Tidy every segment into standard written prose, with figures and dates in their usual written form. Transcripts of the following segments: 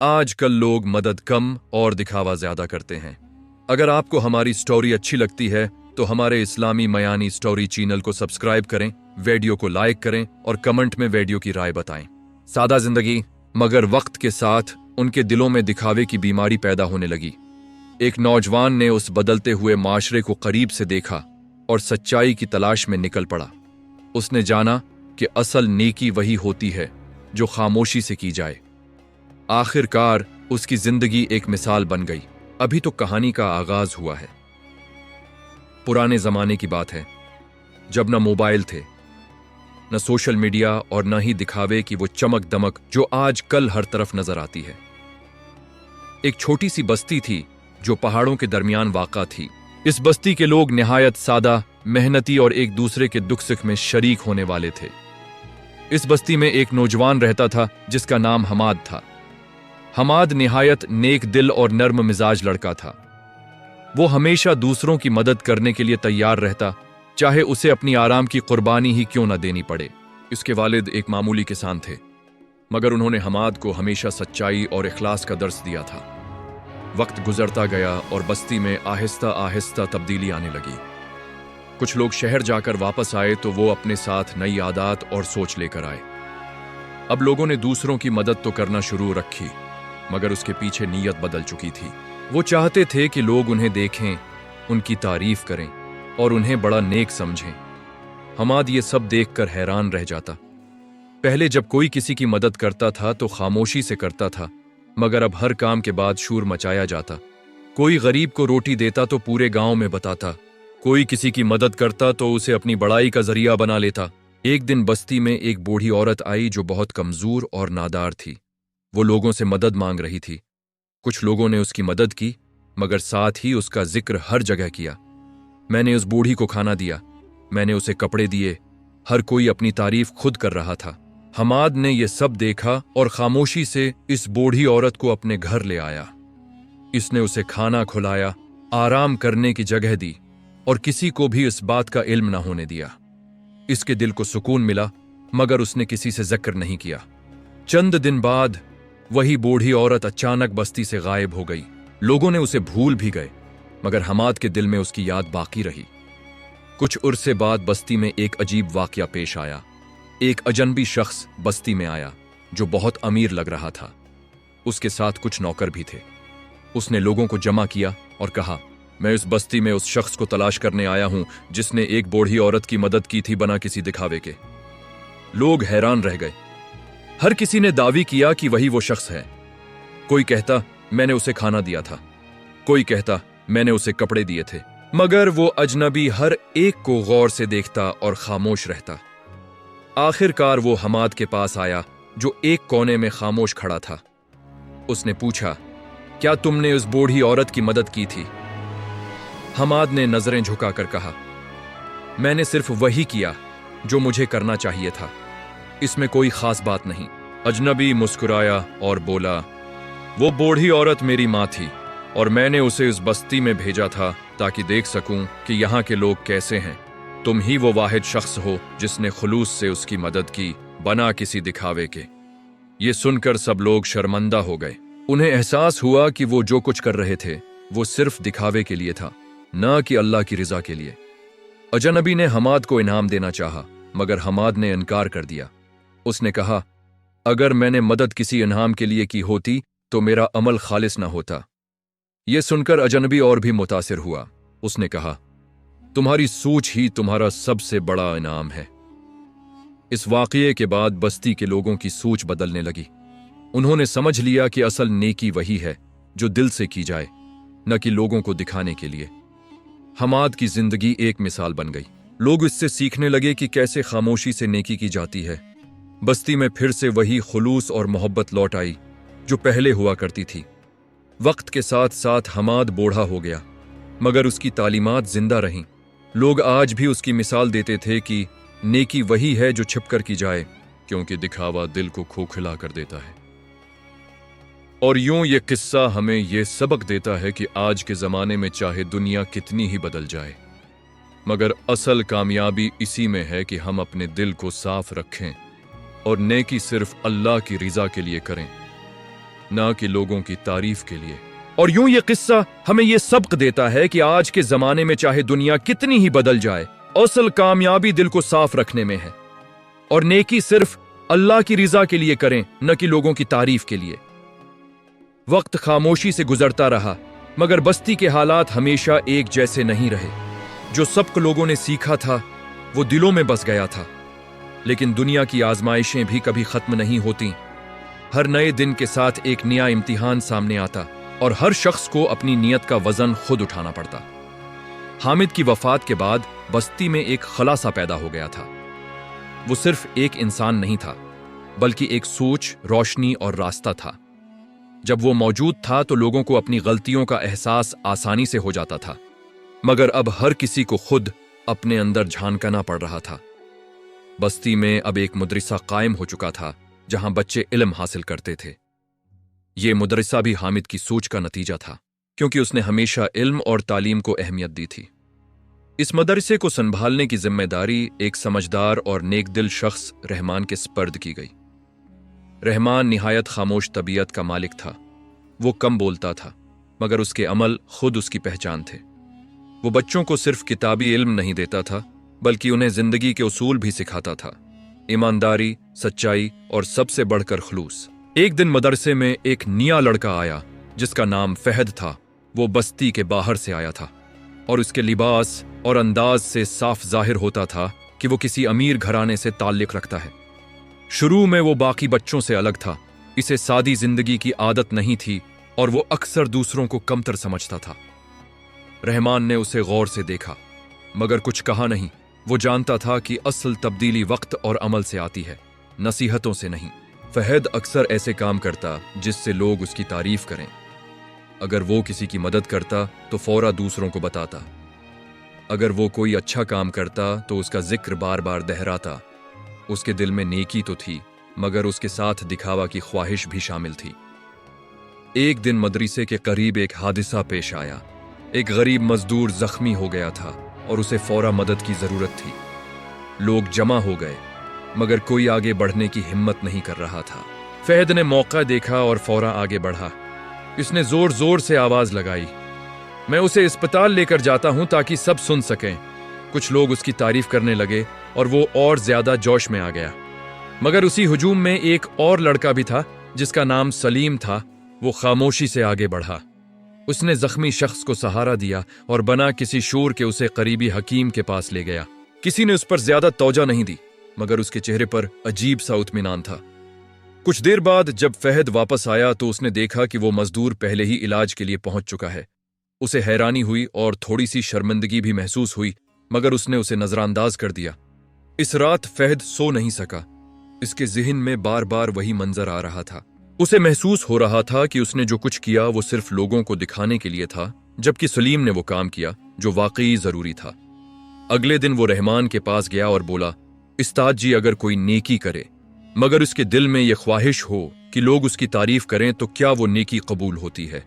आजकल लोग मदद कम और दिखावा ज्यादा करते हैं। अगर आपको हमारी स्टोरी अच्छी लगती है तो हमारे इस्लामी मयानी स्टोरी चैनल को सब्सक्राइब करें, वीडियो को लाइक करें और कमेंट में वीडियो की राय बताएं। सादा जिंदगी, मगर वक्त के साथ उनके दिलों में दिखावे की बीमारी पैदा होने लगी। एक नौजवान ने उस बदलते हुए माशरे को करीब से देखा और सच्चाई की तलाश में निकल पड़ा। उसने जाना कि असल नेकी वही होती है जो खामोशी से की जाए। आखिरकार उसकी जिंदगी एक मिसाल बन गई। अभी तो कहानी का आगाज हुआ है। पुराने जमाने की बात है, जब न मोबाइल थे, न सोशल मीडिया और न ही दिखावे की वो चमक दमक जो आज कल हर तरफ नजर आती है। एक छोटी सी बस्ती थी जो पहाड़ों के दरमियान वाक़ा थी। इस बस्ती के लोग निहायत सादा, मेहनती और एक दूसरे के दुख सुख में शरीक होने वाले थे। इस बस्ती में एक नौजवान रहता था जिसका नाम हमाद था। हमाद निहायत नेक दिल और नर्म मिजाज लड़का था। वो हमेशा दूसरों की मदद करने के लिए तैयार रहता, चाहे उसे अपनी आराम की कुर्बानी ही क्यों न देनी पड़े। इसके वालिद एक मामूली किसान थे, मगर उन्होंने हमाद को हमेशा सच्चाई और इखलास का दर्स दिया था। वक्त गुजरता गया और बस्ती में आहिस्ता आहिस्ता तब्दीली आने लगी। कुछ लोग शहर जाकर वापस आए तो वो अपने साथ नई आदत और सोच लेकर आए। अब लोगों ने दूसरों की मदद तो करना शुरू रखी, मगर उसके पीछे नीयत बदल चुकी थी। वो चाहते थे कि लोग उन्हें देखें, उनकी तारीफ करें और उन्हें बड़ा नेक समझें। हमाद ये सब देखकर हैरान रह जाता। पहले जब कोई किसी की मदद करता था तो खामोशी से करता था, मगर अब हर काम के बाद शोर मचाया जाता। कोई गरीब को रोटी देता तो पूरे गांव में बताता, कोई किसी की मदद करता तो उसे अपनी बड़ाई का जरिया बना लेता। एक दिन बस्ती में एक बूढ़ी औरत आई जो बहुत कमजोर और नादार थी। वो लोगों से मदद मांग रही थी। कुछ लोगों ने उसकी मदद की, मगर साथ ही उसका जिक्र हर जगह किया। मैंने उस बूढ़ी को खाना दिया, मैंने उसे कपड़े दिए। हर कोई अपनी तारीफ खुद कर रहा था। हमाद ने यह सब देखा और खामोशी से इस बूढ़ी औरत को अपने घर ले आया। इसने उसे खाना खिलाया, आराम करने की जगह दी और किसी को भी इस बात का इल्म न होने दिया। इसके दिल को सुकून मिला, मगर उसने किसी से जिक्र नहीं किया। चंद दिन बाद वही बूढ़ी औरत अचानक बस्ती से गायब हो गई। लोगों ने उसे भूल भी गए, मगर हमाद के दिल में उसकी याद बाकी रही। कुछ उर्से बाद बस्ती में एक अजीब वाकया पेश आया। एक अजनबी शख्स बस्ती में आया जो बहुत अमीर लग रहा था। उसके साथ कुछ नौकर भी थे। उसने लोगों को जमा किया और कहा, मैं इस बस्ती में उस शख्स को तलाश करने आया हूं जिसने एक बूढ़ी औरत की मदद की थी बिना किसी दिखावे के। लोग हैरान रह गए। हर किसी ने दावी किया कि वही वो शख्स है। कोई कहता, मैंने उसे खाना दिया था। कोई कहता, मैंने उसे कपड़े दिए थे। मगर वो अजनबी हर एक को गौर से देखता और खामोश रहता। आखिरकार वो हमाद के पास आया जो एक कोने में खामोश खड़ा था। उसने पूछा, क्या तुमने उस बूढ़ी औरत की मदद की थी? हमाद ने नजरें झुकाकर कहा, मैंने सिर्फ वही किया जो मुझे करना चाहिए था, इसमें कोई खास बात नहीं। अजनबी मुस्कुराया और बोला, वो बूढ़ी औरत मेरी माँ थी और मैंने उसे इस बस्ती में भेजा था ताकि देख सकूं कि यहाँ के लोग कैसे हैं। तुम ही वो वाहिद शख्स हो जिसने खुलूस से उसकी मदद की, बना किसी दिखावे के। ये सुनकर सब लोग शर्मिंदा हो गए। उन्हें एहसास हुआ कि वो जो कुछ कर रहे थे वो सिर्फ दिखावे के लिए था, न कि अल्लाह की रिजा के लिए। अजनबी ने हमाद को इनाम देना चाहा, मगर हमाद ने इनकार कर दिया। उसने कहा, अगर मैंने मदद किसी इनाम के लिए की होती तो मेरा अमल खालिस न होता। यह सुनकर अजनबी और भी मुतासिर हुआ। उसने कहा, तुम्हारी सोच ही तुम्हारा सबसे बड़ा इनाम है। इस वाकये के बाद बस्ती के लोगों की सोच बदलने लगी। उन्होंने समझ लिया कि असल नेकी वही है जो दिल से की जाए, न कि लोगों को दिखाने के लिए। हमाद की जिंदगी एक मिसाल बन गई। लोग इससे सीखने लगे कि कैसे खामोशी से नेकी की जाती है। बस्ती में फिर से वही खुलूस और मोहब्बत लौट आई जो पहले हुआ करती थी। वक्त के साथ साथ हमाद बूढ़ा हो गया, मगर उसकी तालीमात जिंदा रहीं। लोग आज भी उसकी मिसाल देते थे कि नेकी वही है जो छिपकर की जाए, क्योंकि दिखावा दिल को खोखला कर देता है। और यूं ये किस्सा हमें यह सबक देता है कि आज के जमाने में चाहे दुनिया कितनी ही बदल जाए, मगर असल कामयाबी इसी में है कि हम अपने दिल को साफ रखें और नेकी सिर्फ अल्लाह की रिजा के लिए करें। ना कि लोगों की तारीफ के लिए। और यूं ये किस्सा हमें ये सबक देता है कि आज के जमाने में चाहे दुनिया कितनी ही बदल जाए, असल कामयाबी दिल को साफ रखने में है। और नेकी सिर्फ अल्लाह की रिजा के लिए करें, न कि लोगों की तारीफ के लिए। वक्त खामोशी से गुजरता रहा, मगर बस्ती के हालात हमेशा एक जैसे नहीं रहे। जो सबक लोगों ने सीखा था वो दिलों में बस गया था। लेकिन दुनिया की आजमाइशें भी कभी खत्म नहीं होती। हर नए दिन के साथ एक नया इम्तिहान सामने आता और हर शख्स को अपनी नीयत का वजन खुद उठाना पड़ता। हामिद की वफात के बाद बस्ती में एक खलासा पैदा हो गया था। वो सिर्फ एक इंसान नहीं था, बल्कि एक सोच, रोशनी और रास्ता था। जब वो मौजूद था तो लोगों को अपनी गलतियों का एहसास आसानी से हो जाता था, मगर अब हर किसी को खुद अपने अंदर झांकना पड़ रहा था। बस्ती में अब एक मदरसा कायम हो चुका था जहां बच्चे इल्म हासिल करते थे। ये मदरसा भी हामिद की सोच का नतीजा था, क्योंकि उसने हमेशा इल्म और तालीम को अहमियत दी थी। इस मदरसे को संभालने की जिम्मेदारी एक समझदार और नेक दिल शख्स रहमान के स्पर्द की गई। रहमान निहायत खामोश तबीयत का मालिक था। वो कम बोलता था, मगर उसके अमल खुद उसकी पहचान थे। वो बच्चों को सिर्फ किताबी इल्म नहीं देता था, बल्कि उन्हें जिंदगी के उसूल भी सिखाता था। ईमानदारी, सच्चाई और सबसे बढ़कर खुलूस। एक दिन मदरसे में एक नया लड़का आया जिसका नाम फहद था। वो बस्ती के बाहर से आया था और उसके लिबास और अंदाज से साफ जाहिर होता था कि वो किसी अमीर घराने से ताल्लुक रखता है। शुरू में वो बाकी बच्चों से अलग था। इसे सादी जिंदगी की आदत नहीं थी और वो अक्सर दूसरों को कमतर समझता था। रहमान ने उसे गौर से देखा, मगर कुछ कहा नहीं। वो जानता था कि असल तब्दीली वक्त और अमल से आती है, नसीहतों से नहीं। फहद अक्सर ऐसे काम करता जिससे लोग उसकी तारीफ करें। अगर वो किसी की मदद करता तो फौरा दूसरों को बताता। अगर वो कोई अच्छा काम करता तो उसका जिक्र बार बार दोहराता। उसके दिल में नेकी तो थी, मगर उसके साथ दिखावा की ख्वाहिश भी शामिल थी। एक दिन मदरसे के करीब एक हादसा पेश आया। एक गरीब मजदूर जख्मी हो गया था और उसे फौरा मदद की जरूरत थी। लोग जमा हो गए, मगर कोई आगे बढ़ने की हिम्मत नहीं कर रहा था। फहद ने मौका देखा और फौरा आगे बढ़ा। इसने जोर जोर से आवाज लगाई, मैं उसे अस्पताल लेकर जाता हूं ताकि सब सुन सकें। कुछ लोग उसकी तारीफ करने लगे और वो और ज्यादा जोश में आ गया। मगर उसी हुजूम में एक और लड़का भी था जिसका नाम सलीम था। वो खामोशी से आगे बढ़ा। उसने जख्मी शख्स को सहारा दिया और बना किसी शोर के उसे करीबी हकीम के पास ले गया। किसी ने उस पर ज्यादा तवज्जो नहीं दी, मगर उसके चेहरे पर अजीब सा इत्मीनान था। कुछ देर बाद जब फहद वापस आया तो उसने देखा कि वो मजदूर पहले ही इलाज के लिए पहुंच चुका है। उसे हैरानी हुई और थोड़ी सी शर्मिंदगी भी महसूस हुई, मगर उसने उसे नजरअंदाज कर दिया। इस रात फहद सो नहीं सका। इसके जिहन में बार बार वही मंजर आ रहा था। उसे महसूस हो रहा था कि उसने जो कुछ किया वो सिर्फ लोगों को दिखाने के लिए था, जबकि सलीम ने वो काम किया जो वाकई जरूरी था। अगले दिन वो रहमान के पास गया और बोला, उस्ताद जी, अगर कोई नेकी करे मगर उसके दिल में ये ख्वाहिश हो कि लोग उसकी तारीफ करें तो क्या वो नेकी कबूल होती है?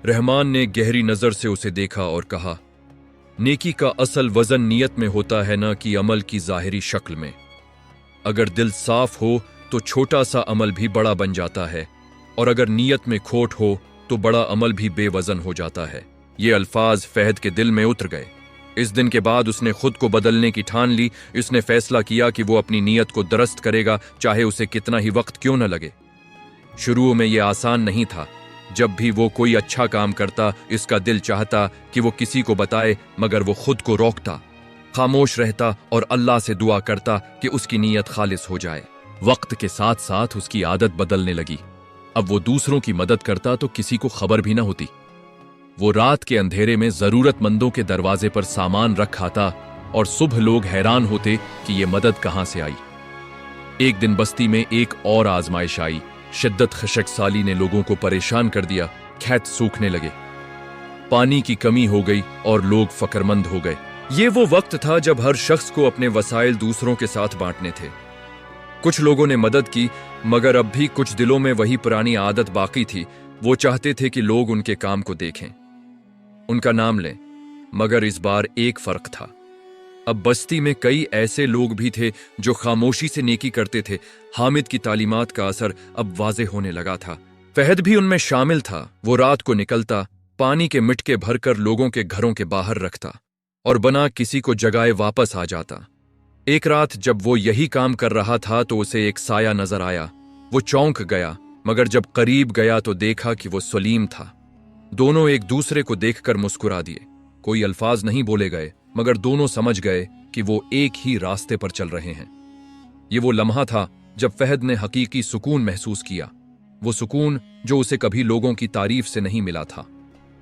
रहमान ने गहरी नजर से उसे देखा और कहा, नेकी का असल वजन नियत में होता है, न कि अमल की जाहिरी शक्ल में। अगर दिल साफ हो तो छोटा सा अमल भी बड़ा बन जाता है, और अगर नीयत में खोट हो तो बड़ा अमल भी बेवजन हो जाता है। ये अल्फाज फहद के दिल में उतर गए। इस दिन के बाद उसने खुद को बदलने की ठान ली। उसने फैसला किया कि वो अपनी नीयत को दुरुस्त करेगा, चाहे उसे कितना ही वक्त क्यों न लगे। शुरू में यह आसान नहीं था। जब भी वो कोई अच्छा काम करता, इसका दिल चाहता कि वो किसी को बताए, मगर वो खुद को रोकता, खामोश रहता और अल्लाह से दुआ करता कि उसकी नीयत खालिस हो जाए। वक्त के साथ साथ उसकी आदत बदलने लगी। अब वो दूसरों की मदद करता तो किसी को खबर भी न होती। वो रात के अंधेरे में जरूरतमंदों के दरवाजे पर सामान रख आता और सुबह लोग हैरान होते कि ये मदद कहां से आई। एक दिन बस्ती में एक और आजमाइश आई। शिद्दत खशकसाली ने लोगों को परेशान कर दिया। खेत सूखने लगे, पानी की कमी हो गई और लोग फकरमंद हो गए। ये वो वक्त था जब हर शख्स को अपने वसाइल दूसरों के साथ बांटने थे। कुछ लोगों ने मदद की, मगर अब भी कुछ दिलों में वही पुरानी आदत बाकी थी। वो चाहते थे कि लोग उनके काम को देखें, उनका नाम लें। मगर इस बार एक फर्क था। अब बस्ती में कई ऐसे लोग भी थे जो खामोशी से नेकी करते थे। हामिद की तालीमात का असर अब वाज़ेह होने लगा था। फहद भी उनमें शामिल था। वो रात को निकलता, पानी के मिटके भरकर लोगों के घरों के बाहर रखता और बना किसी को जगाए वापस आ जाता। एक रात जब वो यही काम कर रहा था तो उसे एक साया नजर आया। वो चौंक गया, मगर जब करीब गया तो देखा कि वो सलीम था। दोनों एक दूसरे को देखकर मुस्कुरा दिए। कोई अल्फाज नहीं बोले गए, मगर दोनों समझ गए कि वो एक ही रास्ते पर चल रहे हैं। ये वो लम्हा था जब फहद ने हकीकी सुकून महसूस किया, वो सुकून जो उसे कभी लोगों की तारीफ से नहीं मिला था।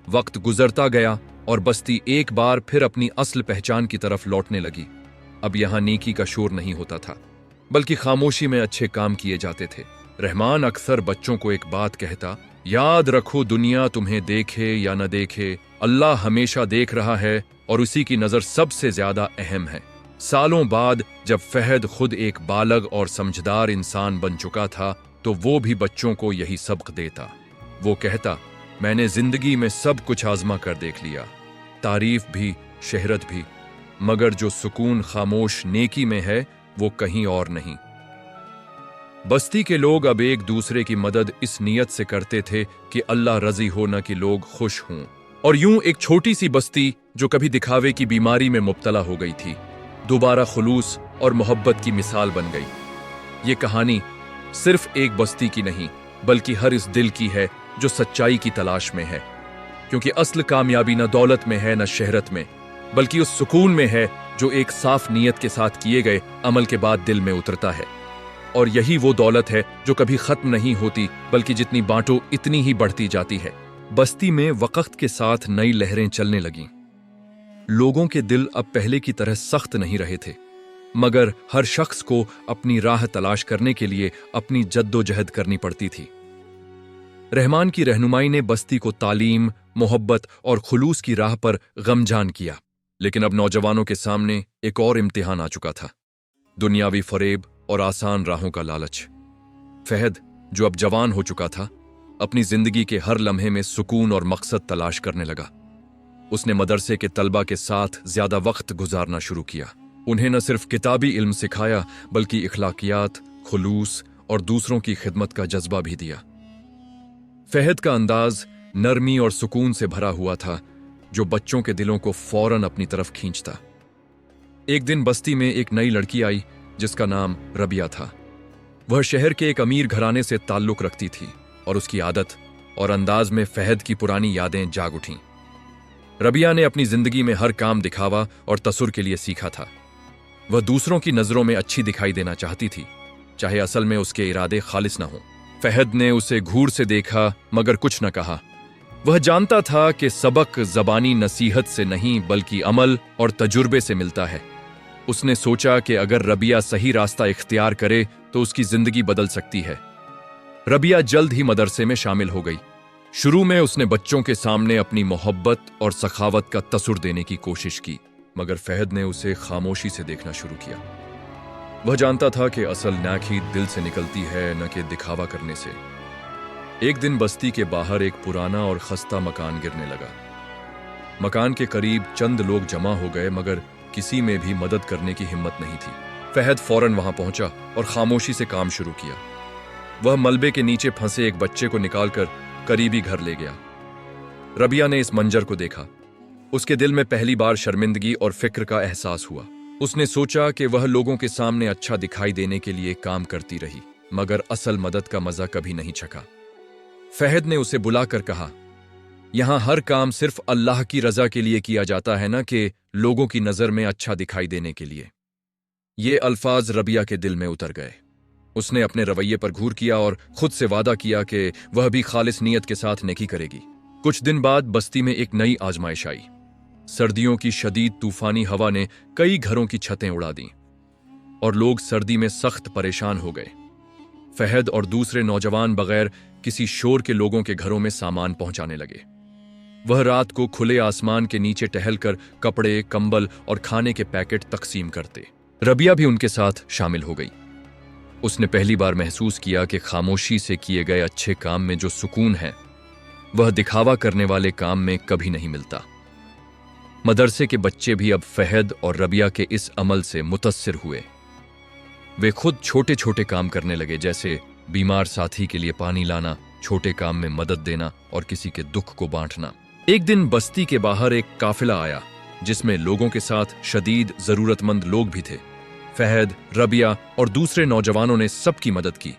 वक्त गुजरता गया और बस्ती एक बार फिर अपनी असल पहचान की तरफ लौटने लगी। अब यहां नेकी का शोर नहीं होता था, बल्कि खामोशी में अच्छे काम किए जाते थे। रहमान अक्सर बच्चों को एक बात कहता, याद रखो दुनिया तुम्हें देखे या न देखे, अल्लाह हमेशा देख रहा है और उसी की नजर सबसे ज्यादा अहम है। सालों बाद जब फहद खुद एक बालग और समझदार इंसान बन चुका था तो वो भी बच्चों को यही सबक देता। वो कहता, मैंने जिंदगी में सब कुछ आजमा कर देख लिया, तारीफ भी, शहरत भी, मगर जो सुकून खामोश नेकी में है वो कहीं और नहीं। बस्ती के लोग अब एक दूसरे की मदद इस नियत से करते थे कि अल्लाह रजी हो न कि लोग खुश हों। और यूं एक छोटी सी बस्ती जो कभी दिखावे की बीमारी में मुब्तला हो गई थी, दोबारा खुलूस और मोहब्बत की मिसाल बन गई। ये कहानी सिर्फ एक बस्ती की नहीं, बल्कि हर इस दिल की है जो सच्चाई की तलाश में है। क्योंकि असल कामयाबी न दौलत में है न शहरत में, बल्कि उस सुकून में है जो एक साफ नीयत के साथ किए गए अमल के बाद दिल में उतरता है। और यही वो दौलत है जो कभी खत्म नहीं होती, बल्कि जितनी बांटो इतनी ही बढ़ती जाती है। बस्ती में वक्त के साथ नई लहरें चलने लगीं। लोगों के दिल अब पहले की तरह सख्त नहीं रहे थे, मगर हर शख्स को अपनी राह तलाश करने के लिए अपनी जद्दोजहद करनी पड़ती थी। रहमान की रहनुमाई ने बस्ती को तालीम, मोहब्बत और खुलूस की राह पर गमजान किया। लेकिन अब नौजवानों के सामने एक और इम्तिहान आ चुका था, दुनियावी फरेब और आसान राहों का लालच। फहद, जो अब जवान हो चुका था, अपनी जिंदगी के हर लम्हे में सुकून और मकसद तलाश करने लगा। उसने मदरसे के तलबा के साथ ज्यादा वक्त गुजारना शुरू किया। उन्हें न सिर्फ किताबी इल्म सिखाया, बल्कि इखलाकियात, खुलूस और दूसरों की खिदमत का जज्बा भी दिया। फहद का अंदाज नरमी और सुकून से भरा हुआ था, जो बच्चों के दिलों को फौरन अपनी तरफ खींचता। एक दिन बस्ती में एक नई लड़की आई जिसका नाम रबिया था। वह शहर के एक अमीर घराने से ताल्लुक रखती थी और उसकी आदत और अंदाज में फहद की पुरानी यादें जाग उठीं। रबिया ने अपनी जिंदगी में हर काम दिखावा और तसुर के लिए सीखा था। वह दूसरों की नजरों में अच्छी दिखाई देना चाहती थी, चाहे असल में उसके इरादे खालिस न हो। फहद ने उसे घूर से देखा, मगर कुछ न कहा। वह जानता था कि सबक जबानी नसीहत से नहीं, बल्कि अमल और तजुर्बे से मिलता है। उसने सोचा कि अगर रबिया सही रास्ता इख्तियार करे तो उसकी जिंदगी बदल सकती है। रबिया जल्द ही मदरसे में शामिल हो गई। शुरू में उसने बच्चों के सामने अपनी मोहब्बत और सखावत का तसुर देने की कोशिश की, मगर फहद ने उसे खामोशी से देखना शुरू किया। वह जानता था कि असल नेकी दिल से निकलती है, न कि दिखावा करने से। एक दिन बस्ती के बाहर एक पुराना और खस्ता मकान गिरने लगा। मकान के करीब चंद लोग जमा हो गए, मगर किसी में भी मदद करने की हिम्मत नहीं थी। फहद फौरन वहां पहुंचा और खामोशी से काम शुरू किया। वह मलबे के नीचे फंसे एक बच्चे को निकालकर करीबी घर ले गया। रबिया ने इस मंजर को देखा। उसके दिल में पहली बार शर्मिंदगी और फिक्र का एहसास हुआ। उसने सोचा कि वह लोगों के सामने अच्छा दिखाई देने के लिए काम करती रही, मगर असल मदद का मजा कभी नहीं चखा। फहद ने उसे बुलाकर कहा, यहां हर काम सिर्फ अल्लाह की रजा के लिए किया जाता है, ना कि लोगों की नजर में अच्छा दिखाई देने के लिए। ये अल्फाज रबिया के दिल में उतर गए। उसने अपने रवैये पर घूर किया और खुद से वादा किया कि वह भी खालिस नीयत के साथ नेकी करेगी। कुछ दिन बाद बस्ती में एक नई आजमाइश आई। सर्दियों की शदीद तूफानी हवा ने कई घरों की छतें उड़ा दी और लोग सर्दी में सख्त परेशान हो गए। फहद और दूसरे नौजवान बगैर किसी शोर के लोगों के घरों में सामान पहुंचाने लगे। वह रात को खुले आसमान के नीचे टहलकर कपड़े, कंबल और खाने के पैकेट तकसीम करते। रबिया भी उनके साथ शामिल हो गई। उसने पहली बार महसूस किया कि खामोशी से किए गए अच्छे काम में जो सुकून है, वह दिखावा करने वाले काम में कभी नहीं मिलता। मदरसे के बच्चे भी अब फहद और रबिया के इस अमल से मुतस्सिर हुए। वे खुद छोटे छोटे काम करने लगे, जैसे बीमार साथी के लिए पानी लाना, छोटे काम में मदद देना और किसी के दुख को बांटना। एक दिन बस्ती के बाहर एक काफिला आया जिसमें लोगों के साथ शदीद जरूरतमंद लोग भी थे। फहद, रबिया और दूसरे नौजवानों ने सबकी मदद की।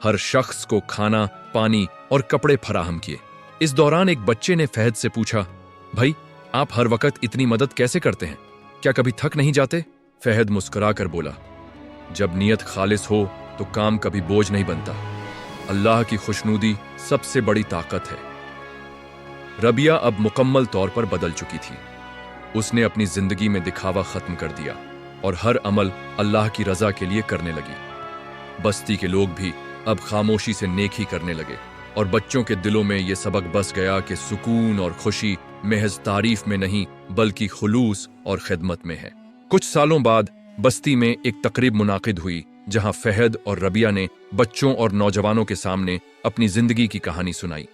हर शख्स को खाना, पानी और कपड़े फराहम किए। इस दौरान एक बच्चे ने फहद से पूछा, भाई आप हर वक्त इतनी मदद कैसे करते हैं? क्या कभी थक नहीं जाते? फहद मुस्कुरा कर बोला, जब नीयत खालिस हो तो काम कभी बोझ नहीं बनता। अल्लाह की खुशनुदी सबसे बड़ी ताकत है। रबिया अब मुकम्मल तौर पर बदल चुकी थी। उसने अपनी जिंदगी में दिखावा खत्म कर दिया और हर अमल अल्लाह की रजा के लिए करने लगी। बस्ती के लोग भी अब खामोशी से नेकी करने लगे और बच्चों के दिलों में यह सबक बस गया कि सुकून और खुशी महज तारीफ में नहीं बल्कि खुलूस और खिदमत में है। कुछ सालों बाद बस्ती में एक तकरीब मुनाकिद हुई जहां फहद और रबिया ने बच्चों और नौजवानों के सामने अपनी जिंदगी की कहानी सुनाई।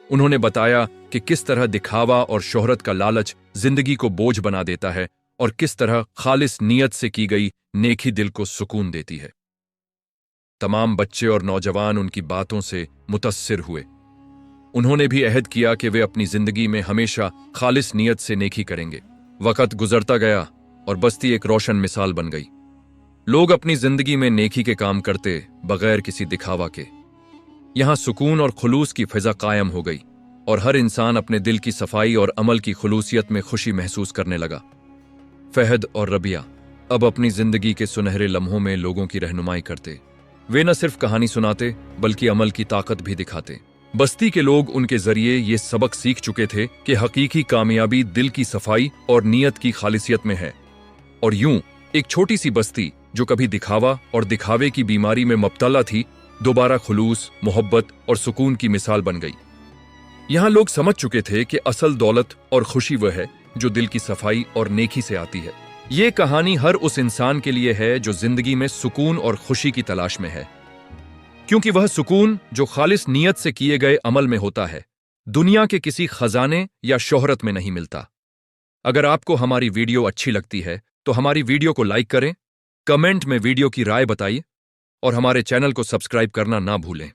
उन्होंने बताया कि किस तरह दिखावा और शोहरत का लालच जिंदगी को बोझ बना देता है और किस तरह खालिस नीयत से की गई नेकी दिल को सुकून देती है। तमाम बच्चे और नौजवान उनकी बातों से मुतस्सिर हुए। उन्होंने भी अहद किया कि वे अपनी जिंदगी में हमेशा खालिस नीयत से नेकी करेंगे। वक्त गुजरता गया और बस्ती एक रोशन मिसाल बन गई। लोग अपनी जिंदगी में नेकी के काम करते बगैर किसी दिखावा के। यहां सुकून और खुलूस की फिजा कायम हो गई और हर इंसान अपने दिल की सफाई और अमल की खुलूसियत में खुशी महसूस करने लगा। फहद और रबिया अब अपनी जिंदगी के सुनहरे लम्हों में लोगों की रहनुमाई करते। वे न सिर्फ कहानी सुनाते बल्कि अमल की ताकत भी दिखाते। बस्ती के लोग उनके जरिए ये सबक सीख चुके थे कि हकीकी कामयाबी दिल की सफाई और नीयत की खालिसियत में है। और यूं एक छोटी सी बस्ती जो कभी दिखावा और दिखावे की बीमारी में मुब्तला थी, दोबारा खुलूस, मोहब्बत और सुकून की मिसाल बन गई। यहां लोग समझ चुके थे कि असल दौलत और खुशी वह है जो दिल की सफाई और नेकी से आती है। ये कहानी हर उस इंसान के लिए है जो जिंदगी में सुकून और खुशी की तलाश में है, क्योंकि वह सुकून जो खालिस नीयत से किए गए अमल में होता है दुनिया के किसी खजाने या शोहरत में नहीं मिलता। अगर आपको हमारी वीडियो अच्छी लगती है तो हमारी वीडियो को लाइक करें, कमेंट में वीडियो की राय बताइए और हमारे चैनल को सब्सक्राइब करना ना भूलें।